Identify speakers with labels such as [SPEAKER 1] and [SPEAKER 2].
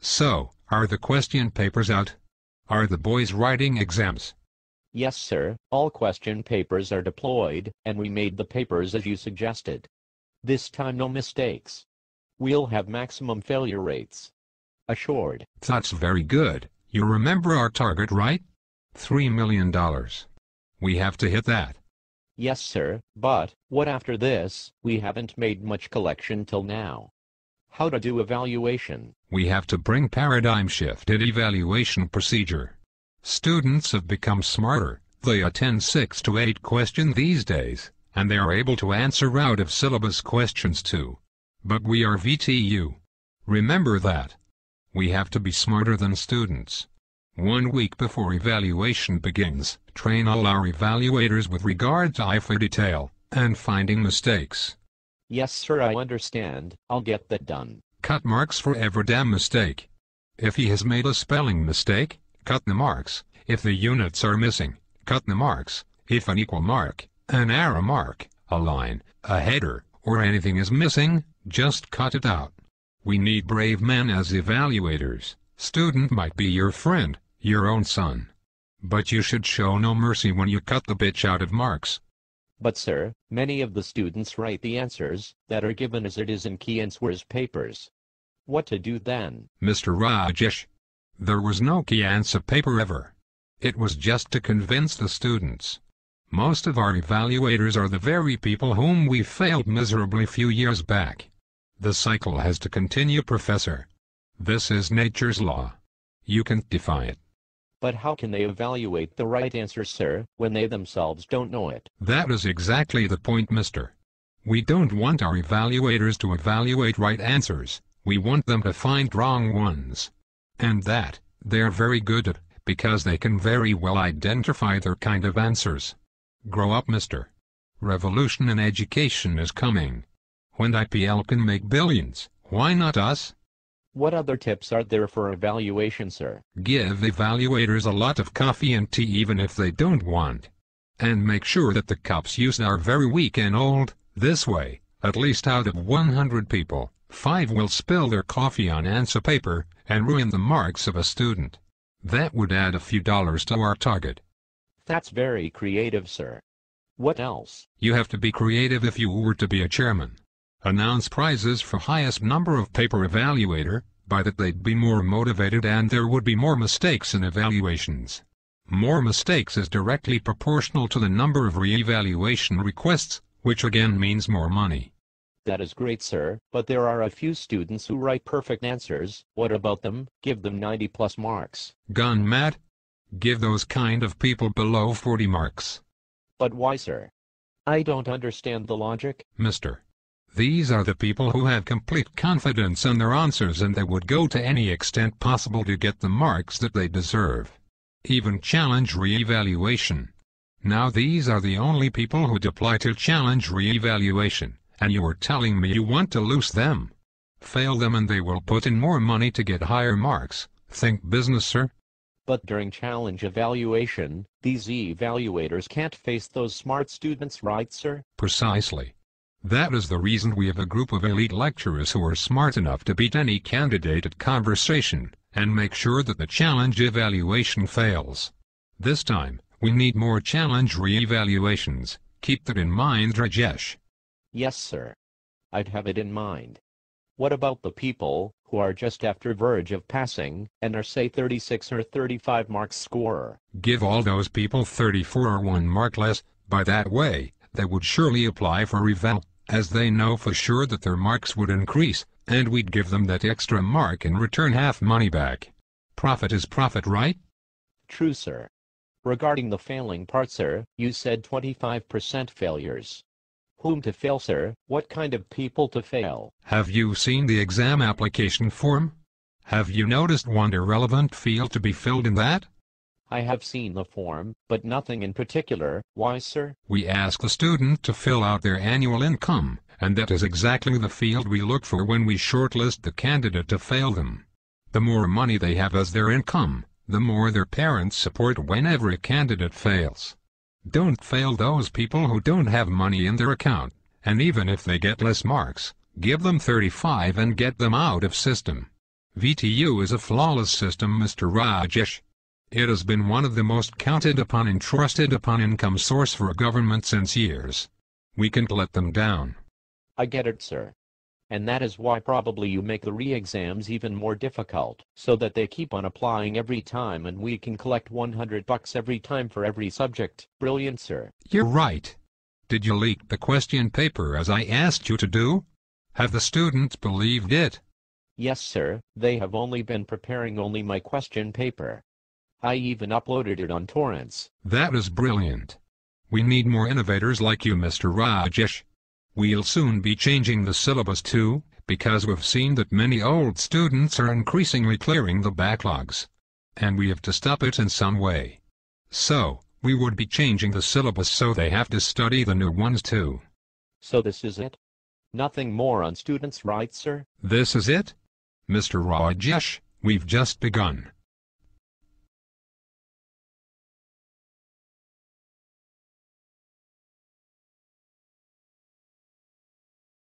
[SPEAKER 1] So, are the question papers out? Are the boys writing exams?
[SPEAKER 2] Yes, sir, all question papers are deployed, and we made the papers as you suggested. This time no mistakes. We'll have maximum failure rates. Assured.
[SPEAKER 1] That's very good. You remember our target, right? $3 million. We have to hit that.
[SPEAKER 2] Yes, sir, but what after this? We haven't made much collection till now. How to do evaluation?
[SPEAKER 1] We have to bring paradigm-shifted evaluation procedure. Students have become smarter. They attend 6 to 8 questions these days, and they are able to answer out-of-syllabus questions too. But we are VTU. Remember that. We have to be smarter than students. 1 week before evaluation begins, train all our evaluators with regard to eye for detail and finding mistakes.
[SPEAKER 2] Yes, sir, I understand. I'll get that done.
[SPEAKER 1] Cut marks for every damn mistake. If he has made a spelling mistake, cut the marks. If the units are missing, cut the marks. If an equal mark, an arrow mark, a line, a header, or anything is missing, just cut it out. We need brave men as evaluators. Student might be your friend, your own son. But you should show no mercy when you cut the bitch out of marks.
[SPEAKER 2] But sir, many of the students write the answers that are given as it is in key answers papers. What to do then?
[SPEAKER 1] Mr. Rajesh, there was no key answer paper ever. It was just to convince the students. Most of our evaluators are the very people whom we failed miserably few years back. The cycle has to continue, Professor. This is nature's law. You can't defy it.
[SPEAKER 2] But how can they evaluate the right answer, sir, when they themselves don't know it?
[SPEAKER 1] That is exactly the point, mister. We don't want our evaluators to evaluate right answers. We want them to find wrong ones. And that, they're very good at, because they can very well identify their kind of answers. Grow up, mister. Revolution in education is coming. When IPL can make billions, why not us?
[SPEAKER 2] What other tips are there for evaluation, sir?
[SPEAKER 1] Give evaluators a lot of coffee and tea even if they don't want. And make sure that the cups used are very weak and old. This way, at least out of 100 people, 5 will spill their coffee on answer paper and ruin the marks of a student. That would add a few dollars to our target.
[SPEAKER 2] That's very creative, sir. What else?
[SPEAKER 1] You have to be creative if you were to be a chairman. Announce prizes for highest number of paper evaluator, by that they'd be more motivated and there would be more mistakes in evaluations. More mistakes is directly proportional to the number of re-evaluation requests, which again means more money.
[SPEAKER 2] That is great, sir, but there are a few students who write perfect answers. What about them? Give them 90+ marks.
[SPEAKER 1] Gone mad? Give those kind of people below 40 marks.
[SPEAKER 2] But why, sir? I don't understand the logic.
[SPEAKER 1] Mister. These are the people who have complete confidence in their answers and they would go to any extent possible to get the marks that they deserve. Even challenge re-evaluation. Now these are the only people who'd apply to challenge re-evaluation, and you are telling me you want to lose them. Fail them and they will put in more money to get higher marks. Think business, sir.
[SPEAKER 2] But during challenge evaluation, these evaluators can't face those smart students, right, sir?
[SPEAKER 1] Precisely. That is the reason we have a group of elite lecturers who are smart enough to beat any candidate at conversation, and make sure that the challenge evaluation fails. This time, we need more challenge re-evaluations. Keep that in mind, Rajesh.
[SPEAKER 2] Yes, sir. I'd have it in mind. What about the people who are just after verge of passing, and are say 36 or 35 marks scorer?
[SPEAKER 1] Give all those people 34 or 1 mark less. By that way, they would surely apply for eval, as they know for sure that their marks would increase, and we'd give them that extra mark and return half money back. Profit is profit, right?
[SPEAKER 2] True, sir. Regarding the failing part, sir, you said 25% failures. Whom to fail, sir? What kind of people to fail?
[SPEAKER 1] Have you seen the exam application form? Have you noticed one irrelevant field to be filled in that?
[SPEAKER 2] I have seen the form, but nothing in particular. Why, sir?
[SPEAKER 1] We ask the student to fill out their annual income, and that is exactly the field we look for when we shortlist the candidate to fail them. The more money they have as their income, the more their parents support whenever a candidate fails. Don't fail those people who don't have money in their account, and even if they get less marks, give them 35 and get them out of system. VTU is a flawless system, Mr. Rajesh. It has been one of the most counted upon and trusted upon income source for a government since years. We can't let them down.
[SPEAKER 2] I get it, sir. And that is why probably you make the re-exams even more difficult, so that they keep on applying every time and we can collect $100 every time for every subject. Brilliant, sir.
[SPEAKER 1] You're right. Did you leak the question paper as I asked you to do? Have the students believed it?
[SPEAKER 2] Yes, sir. They have only been preparing only my question paper. I even uploaded it on torrents.
[SPEAKER 1] That is brilliant. We need more innovators like you, Mr. Rajesh. We'll soon be changing the syllabus too, because we've seen that many old students are increasingly clearing the backlogs. And we have to stop it in some way. So, we would be changing the syllabus so they have to study the new ones too.
[SPEAKER 2] So this is it? Nothing more on students' rights, sir?
[SPEAKER 1] This is it? Mr. Rajesh, we've just begun.